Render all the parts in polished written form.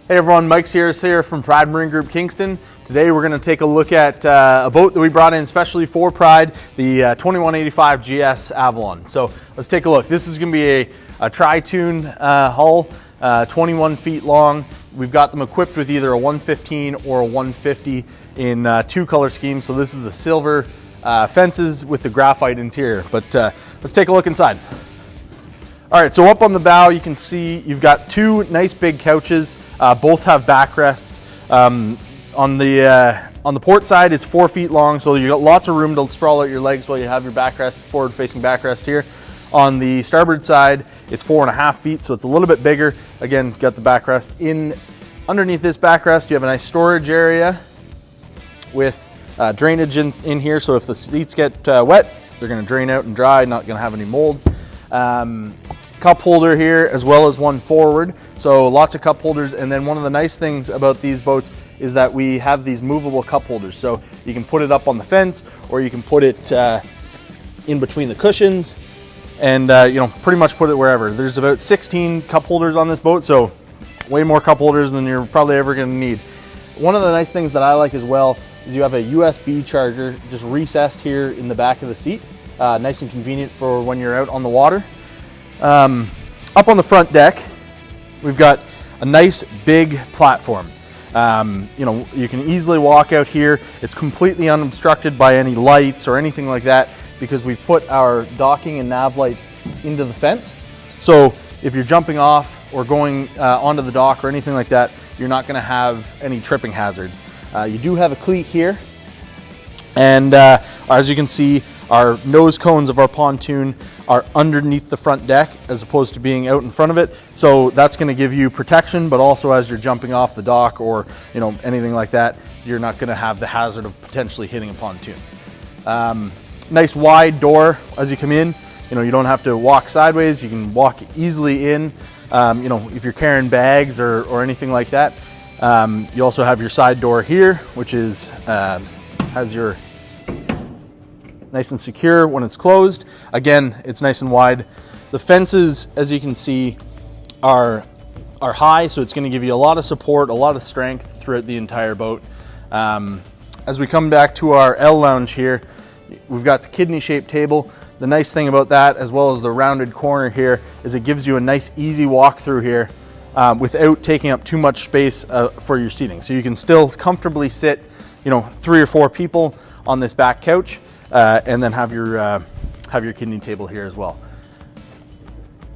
Hey everyone, Mike's here from Pride Marine Group Kingston. Today we're going to take a look at a boat that we brought in especially for Pride, the 2185 GS Avalon. So let's take a look. This is going to be a tri-toon hull, 21 feet long. We've got them equipped with either a 115 or a 150 in two color schemes. So this is the silver fences with the graphite interior. But let's take a look inside. All right, so up on the bow, you can see you've got two nice big couches. Both have backrests. On the port side, it's 4 feet long, so you got lots of room to sprawl out your legs while you have your backrest, forward-facing backrest here. On the starboard side, it's 4.5 feet, so it's a little bit bigger. Again, got the backrest in. Underneath this backrest, you have a nice storage area with drainage in here. So if the seats get wet, they're going to drain out and dry, not going to have any mold. Cup holder here as well as one forward, so lots of cup holders. And then one of the nice things about these boats is that we have these movable cup holders, so you can put it up on the fence or you can put it in between the cushions and pretty much put it wherever. There's about 16 cup holders on this boat, so way more cup holders than you're probably ever going to need. One of the nice things that I like as well is you have a USB charger just recessed here in the back of the seat. Nice and convenient for when you're out on the water. Up on the front deck, we've got a nice big platform. You can easily walk out here. It's completely unobstructed by any lights or anything like that because we put our docking and nav lights into the fence. So if you're jumping off or going onto the dock or anything like that, you're not going to have any tripping hazards. You do have a cleat here, and as you can see, our nose cones of our pontoon are underneath the front deck as opposed to being out in front of it. So that's going to give you protection, but also as you're jumping off the dock or anything like that, you're not going to have the hazard of potentially hitting a pontoon. Nice wide door as you come in. You don't have to walk sideways. You can walk easily in. If you're carrying bags or anything like that. You also have your side door here, which has your nice and secure when it's closed. Again, it's nice and wide. The fences, as you can see, are high, so it's going to give you a lot of support, a lot of strength throughout the entire boat. As we come back to our L lounge here, we've got the kidney-shaped table. The nice thing about that, as well as the rounded corner here, is it gives you a nice, easy walk through here without taking up too much space for your seating. So you can still comfortably sit, 3 or 4 people on this back couch. And then have your kidney table here as well.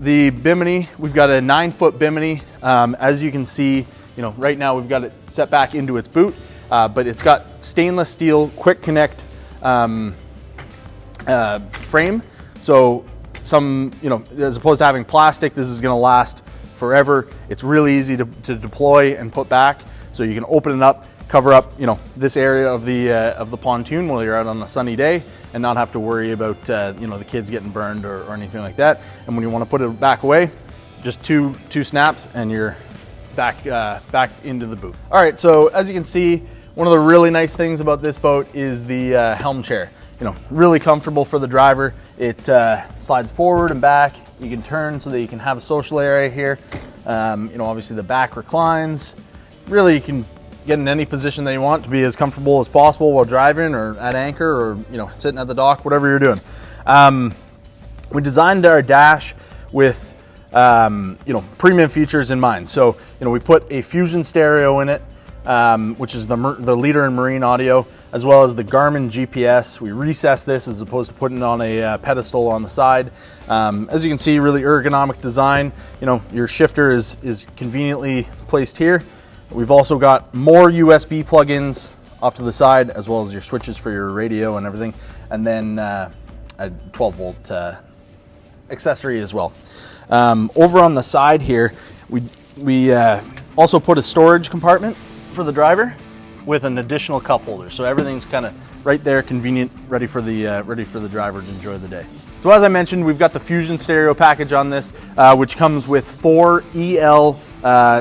The bimini, we've got a 9-foot bimini. As you can see, right now we've got it set back into its boot, but it's got stainless steel quick connect frame. So as opposed to having plastic, this is going to last forever. It's really easy to deploy and put back. So you can open it up, cover up, this area of the pontoon while you're out on a sunny day, and not have to worry about the kids getting burned or anything like that. And when you want to put it back away, just two snaps and you're back into the boot. All right, so as you can see, one of the really nice things about this boat is the helm chair. Really comfortable for the driver. It slides forward and back. You can turn so that you can have a social area here. Obviously the back reclines. Really, you can get in any position that you want to be as comfortable as possible while driving or at anchor or sitting at the dock, whatever you're doing. We designed our dash with premium features in mind. So we put a Fusion stereo in it, which is the leader in marine audio, as well as the Garmin GPS. We recessed this as opposed to putting it on a pedestal on the side. As you can see, really ergonomic design. Your shifter is conveniently placed here. We've also got more USB plugins off to the side, as well as your switches for your radio and everything, and then a 12-volt accessory as well. Over on the side here, we also put a storage compartment for the driver with an additional cup holder, so everything's kind of right there, convenient, ready for the driver to enjoy the day. So as I mentioned, we've got the Fusion stereo package on this, which comes with 4 EL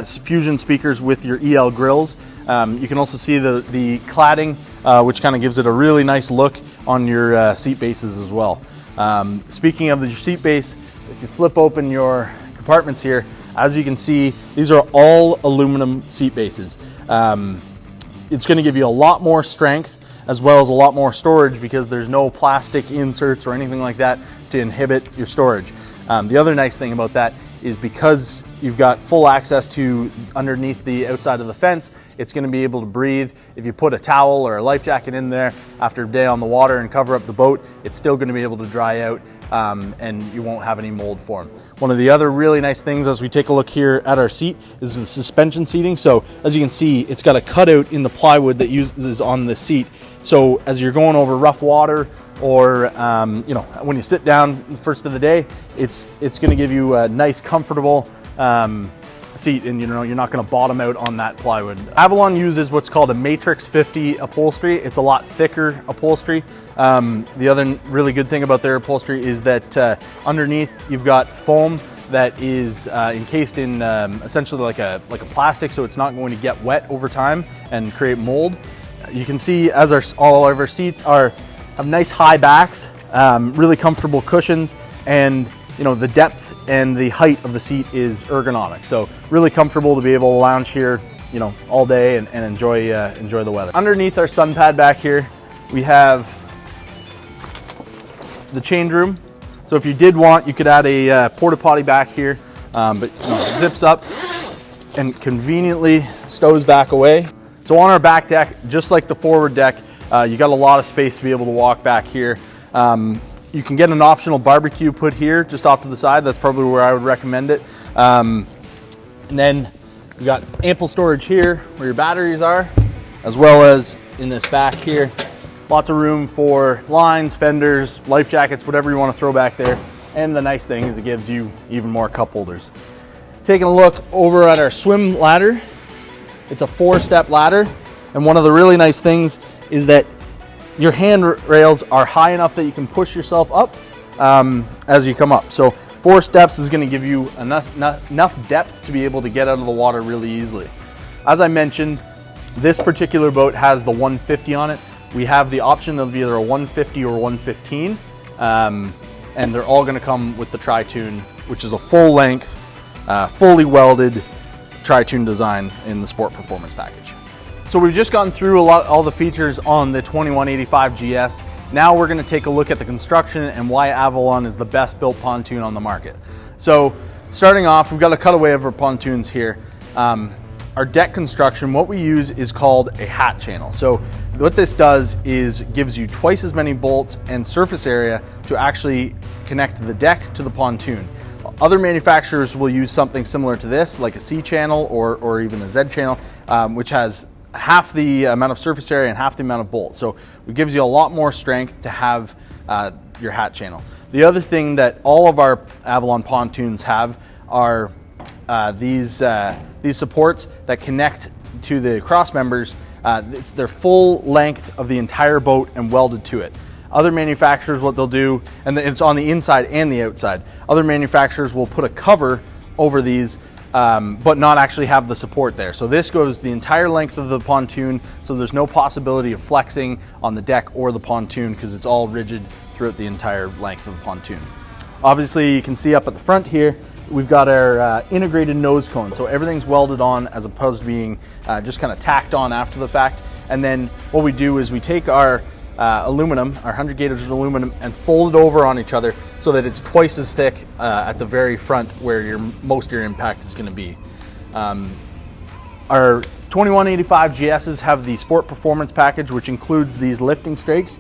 Fusion speakers with your EL grills. You can also see the cladding, which kind of gives it a really nice look on your seat bases as well. Speaking of your seat base, if you flip open your compartments here, As you can see, these are all aluminum seat bases. It's going to give you a lot more strength as well as a lot more storage because there's no plastic inserts or anything like that to inhibit your storage. The other nice thing about that is because you've got full access to underneath the outside of the fence, it's going to be able to breathe. If you put a towel or a life jacket in there after a day on the water and cover up the boat, it's still going to be able to dry out and you won't have any mold form. One of the other really nice things as we take a look here at our seat is the suspension seating. So as you can see, it's got a cutout in the plywood that is on the seat. So as you're going over rough water or when you sit down the first of the day, it's going to give you a nice comfortable seat, and you're not going to bottom out on that plywood. Avalon uses what's called a Matrix 50 upholstery. It's a lot thicker upholstery. The other really good thing about their upholstery is that underneath you've got foam that is encased in essentially like a plastic, so it's not going to get wet over time and create mold. You can see as all of our seats have nice high backs, really comfortable cushions, and the depth and the height of the seat is ergonomic. So really comfortable to be able to lounge here, all day and enjoy the weather. Underneath our sun pad back here, we have the change room. So if you did want, you could add a porta potty back here, but it zips up and conveniently stows back away. So on our back deck, just like the forward deck, you got a lot of space to be able to walk back here. You can get an optional barbecue put here just off to the side. That's probably where I would recommend it. And then you got ample storage here where your batteries are, as well as in this back here. Lots of room for lines, fenders, life jackets, whatever you want to throw back there. And the nice thing is it gives you even more cup holders. Taking a look over at our swim ladder, it's a 4-step ladder. And one of the really nice things is that your handrails are high enough that you can push yourself up as you come up. So 4 steps is going to give you enough depth to be able to get out of the water really easily. As I mentioned, this particular boat has the 150 on it. We have the option of either a 150 or 115, and they're all going to come with the tri-toon, which is a full length, fully welded tri-toon design in the Sport Performance package. So we've just gone through all the features on the 2185 GS. Now we're going to take a look at the construction and why Avalon is the best built pontoon on the market. So starting off, we've got a cutaway of our pontoons here. Our deck construction, what we use is called a hat channel. So what this does is gives you twice as many bolts and surface area to actually connect the deck to the pontoon. Other manufacturers will use something similar to this, like a C channel or even a Z channel, which has half the amount of surface area and half the amount of bolts. So it gives you a lot more strength to have your hat channel. The other thing that all of our Avalon pontoons have are these supports that connect to the cross members. It's their full length of the entire boat and welded to it. Other manufacturers, what they'll do, and it's on the inside and the outside, other manufacturers will put a cover over these but not actually have the support there. So this goes the entire length of the pontoon, so there's no possibility of flexing on the deck or the pontoon because it's all rigid throughout the entire length of the pontoon. Obviously, you can see up at the front here, we've got our integrated nose cone. So everything's welded on as opposed to being just kind of tacked on after the fact. And then what we do is we take our aluminum, our 100 gauge aluminum, and fold it over on each other so that it's twice as thick at the very front where most of your impact is going to be. Our 2185 GSs have the Sport Performance package, which includes these lifting strakes.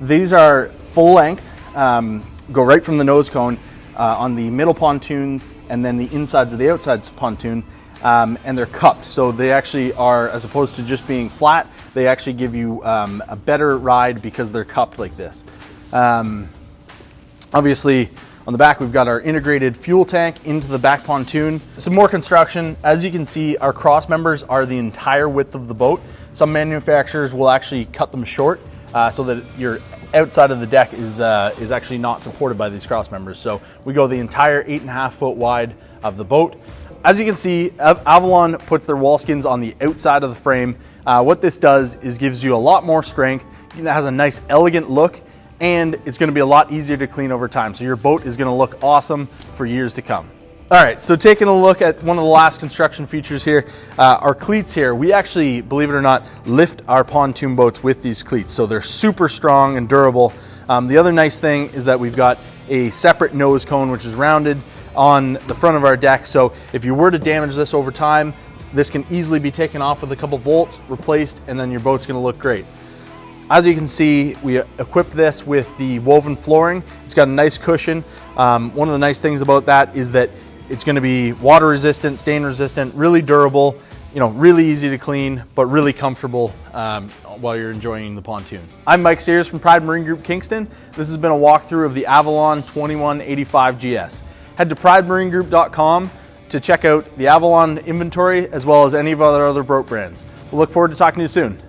These are full length, go right from the nose cone on the middle pontoon and then the insides of the outsides pontoon, and they're cupped. So they actually are, as opposed to just being flat, they actually give you a better ride because they're cupped like this. Obviously, on the back, we've got our integrated fuel tank into the back pontoon. Some more construction. As you can see, our cross members are the entire width of the boat. Some manufacturers will actually cut them short so that your outside of the deck is actually not supported by these cross members. So we go the entire 8.5 foot wide of the boat. As you can see, Avalon puts their wall skins on the outside of the frame. What this does is gives you a lot more strength. It has a nice elegant look, and it's going to be a lot easier to clean over time. So your boat is going to look awesome for years to come. All right, so taking a look at one of the last construction features here, our cleats here. We actually, believe it or not, lift our pontoon boats with these cleats, so they're super strong and durable. The other nice thing is that we've got a separate nose cone which is rounded on the front of our deck, so if you were to damage this over time, this can easily be taken off with a couple bolts, replaced, and then your boat's going to look great. As you can see, we equipped this with the woven flooring. It's got a nice cushion. One of the nice things about that is that it's going to be water resistant, stain resistant, really durable, really easy to clean, but really comfortable while you're enjoying the pontoon. I'm Mike Sears from Pride Marine Group Kingston. This has been a walkthrough of the Avalon 2185 GS. Head to pridemarinegroup.com to check out the Avalon inventory as well as any of our other boat brands. We'll look forward to talking to you soon.